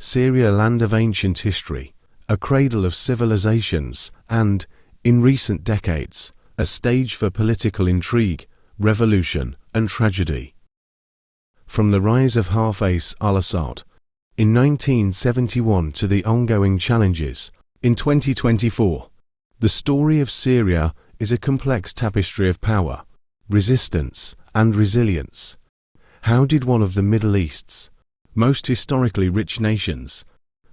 Syria, land of ancient history, a cradle of civilizations, and, in recent decades, a stage for political intrigue, revolution, and tragedy. From the rise of Bashar al Assad in 1971 to the ongoing challenges in 2024, the story of Syria is a complex tapestry of power, resistance, and resilience. How did one of the Middle East's most historically rich nations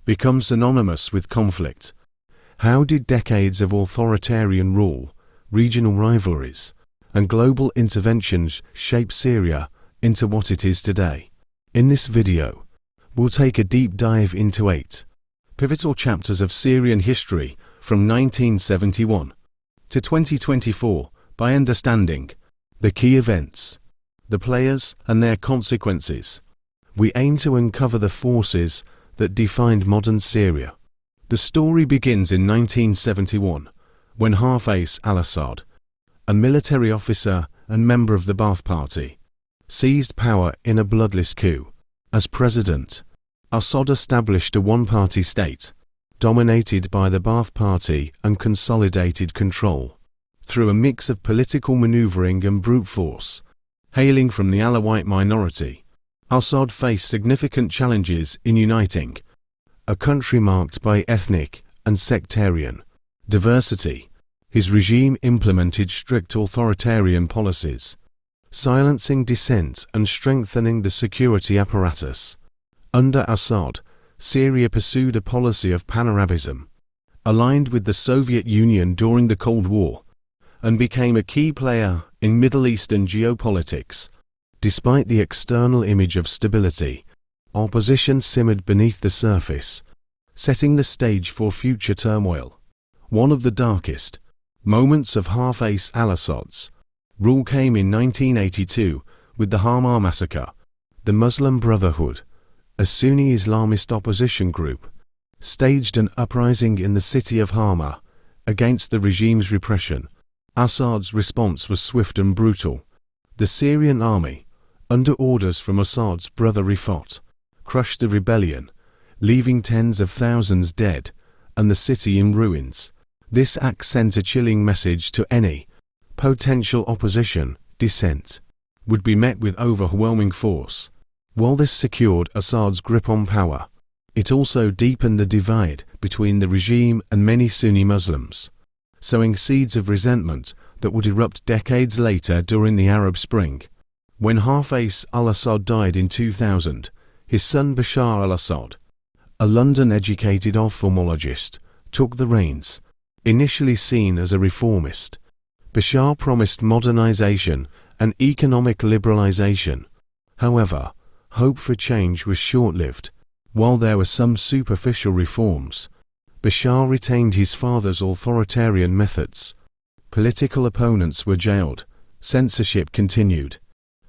become synonymous with conflict? How did decades of authoritarian rule, regional rivalries, and global interventions shape Syria into what it is today? In this video, we'll take a deep dive into 8 pivotal chapters of Syrian history from 1971 to 2024 by understanding the key events, the players, and their consequences. We aim to uncover the forces that defined modern Syria. The story begins in 1971, when Bashar al Assad, a military officer and member of the Ba'ath Party, seized power in a bloodless coup. As president, Assad established a one-party state, dominated by the Ba'ath Party and consolidated control. Through a mix of political maneuvering and brute force, hailing from the Alawite minority, Assad faced significant challenges in uniting a country marked by ethnic and sectarian diversity. His regime implemented strict authoritarian policies, silencing dissent and strengthening the security apparatus. Under Assad, Syria pursued a policy of pan-Arabism, aligned with the Soviet Union during the Cold War, and became a key player in Middle Eastern geopolitics. Despite the external image of stability, opposition simmered beneath the surface, setting the stage for future turmoil. One of the darkest moments of Bashar al Assad's rule came in 1982 with the Hama massacre. The Muslim Brotherhood, a Sunni Islamist opposition group, staged an uprising in the city of Hama against the regime's repression. Assad's response was swift and brutal. The Syrian army, under orders from Assad's brother Rifat, crushed the rebellion, leaving tens of thousands dead and the city in ruins. This act sent a chilling message to any potential opposition. Dissent would be met with overwhelming force. While this secured Assad's grip on power, it also deepened the divide between the regime and many Sunni Muslims, sowing seeds of resentment that would erupt decades later during the Arab Spring. When Bashar al Assad died in 2000, his son Bashar al Assad, a London-educated ophthalmologist, took the reins. Initially seen as a reformist, Bashar promised modernization and economic liberalization. However, hope for change was short-lived. While there were some superficial reforms, Bashar retained his father's authoritarian methods. Political opponents were jailed, censorship continued,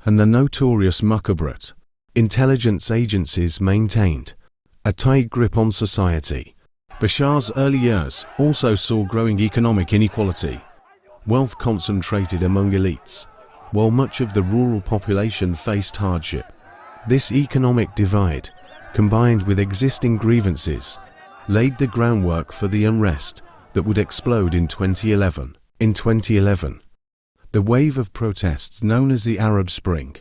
and the notorious mukhabarat, intelligence agencies, maintained a tight grip on society. Bashar's early years also saw growing economic inequality. Wealth concentrated among elites, while much of the rural population faced hardship. This economic divide, combined with existing grievances, laid the groundwork for the unrest that would explode in 2011. In 2011, the wave of protests known as the Arab Spring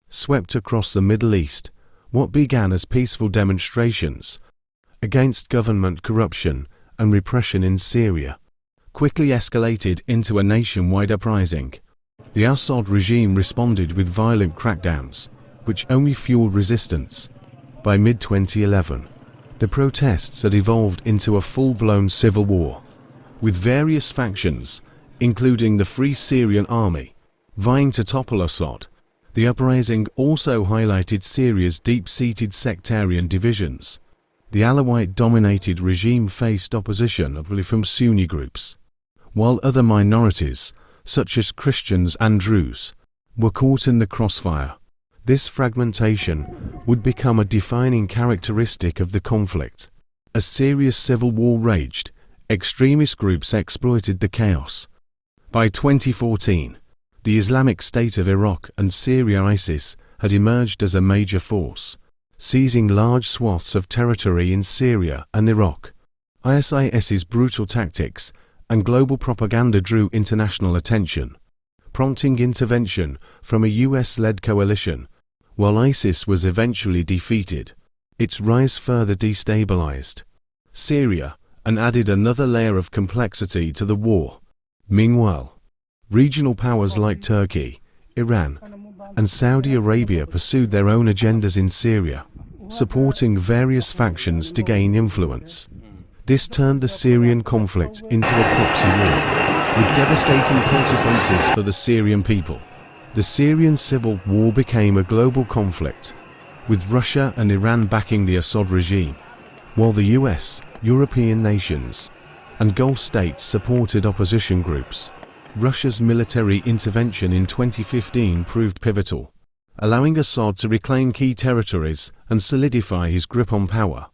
swept across the Middle East. What began as peaceful demonstrations against government corruption and repression in Syria quickly escalated into a nationwide uprising. The Assad regime responded with violent crackdowns, which only fueled resistance. By mid-2011, the protests had evolved into a full-blown civil war, with various factions, including the Free Syrian Army, vying to topple Assad. The uprising also highlighted Syria's deep-seated sectarian divisions. The Alawite-dominated regime faced opposition from Sunni groups, while other minorities, such as Christians and Druze, were caught in the crossfire. This fragmentation would become a defining characteristic of the conflict. As Syria's civil war raged, extremist groups exploited the chaos. By 2014, the Islamic State of Iraq and Syria ISIS had emerged as a major force. seizing large swaths of territory in Syria and Iraq. ISIS's brutal tactics and global propaganda drew international attention, prompting intervention from a US-led coalition. While ISIS was eventually defeated, its rise further destabilized Syria and added another layer of complexity to the war. Meanwhile, regional powers like Turkey, Iran, and Saudi Arabia pursued their own agendas in Syria, supporting various factions to gain influence. This turned the Syrian conflict into a proxy war, with devastating consequences for the Syrian people. The Syrian civil war became a global conflict, with Russia and Iran backing the Assad regime, while the US, European nations, and Gulf states supported opposition groups. Russia's military intervention in 2015 proved pivotal, allowing Assad to reclaim key territories and solidify his grip on power.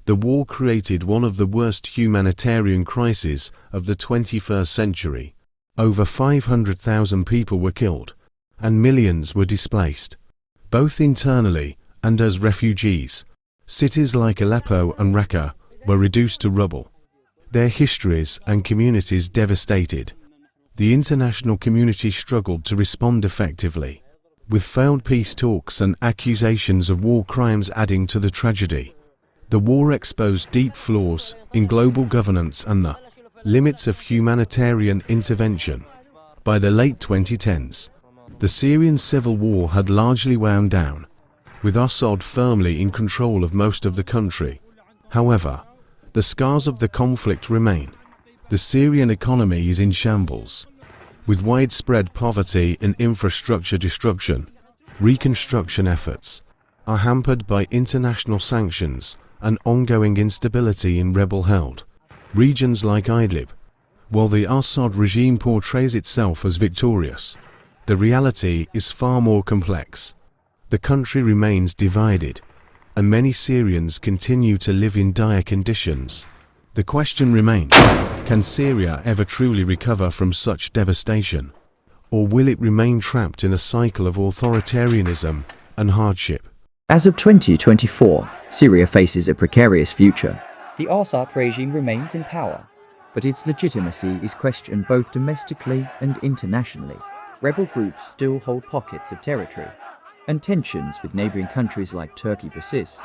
The war created one of the worst humanitarian crises of the 21st century. Over 500,000 people were killed, and millions were displaced, both internally and as refugees. Cities like Aleppo and Raqqa were reduced to rubble, their histories and communities devastated. The international community struggled to respond effectively, with failed peace talks and accusations of war crimes adding to the tragedy. The war exposed deep flaws in global governance and the limits of humanitarian intervention. By the late 2010s, the Syrian civil war had largely wound down, with Assad firmly in control of most of the country. However, the scars of the conflict remain. The Syrian economy is in shambles, with widespread poverty and infrastructure destruction. Reconstruction efforts are hampered by international sanctions and ongoing instability in rebel-held regions like Idlib. While the Assad regime portrays itself as victorious, the reality is far more complex. The country remains divided, and many Syrians continue to live in dire conditions. The question remains, can Syria ever truly recover from such devastation? Or will it remain trapped in a cycle of authoritarianism and hardship? As of 2024, Syria faces a precarious future. The Assad regime remains in power, But its legitimacy is questioned both domestically and internationally. rebel groups still hold pockets of territory. And tensions with neighboring countries like Turkey persist,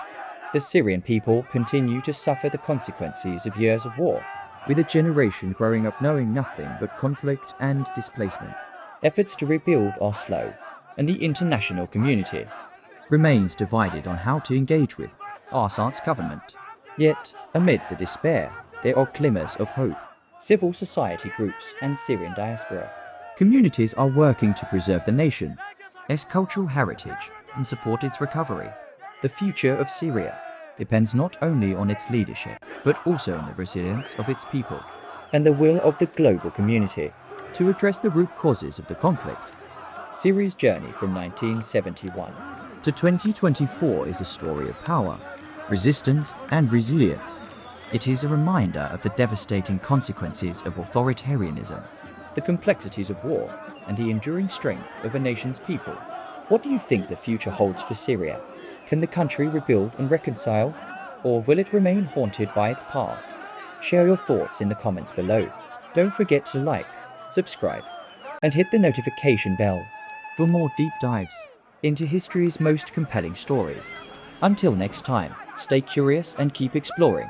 The Syrian people continue to suffer the consequences of years of war. with a generation growing up knowing nothing but conflict and displacement. Efforts to rebuild are slow, and the international community Remains divided on how to engage with Assad's government. Yet, amid the despair, there are glimmers of hope. Civil society groups and Syrian diaspora Communities are working to preserve the nation's cultural heritage and support its recovery. The future of Syria Depends not only on its leadership, but also on the resilience of its people. and the will of the global community. To address the root causes of the conflict, Syria's journey from 1971 to 2024 is a story of power, resistance, and resilience. It is a reminder of the devastating consequences of authoritarianism. the complexities of war, and the enduring strength of a nation's people. What do you think the future holds for Syria? Can the country rebuild and reconcile, or will it remain haunted by its past? Share your thoughts in the comments below. Don't forget to like, subscribe, and hit the notification bell For more deep dives into history's most compelling stories. Until next time, stay curious and keep exploring.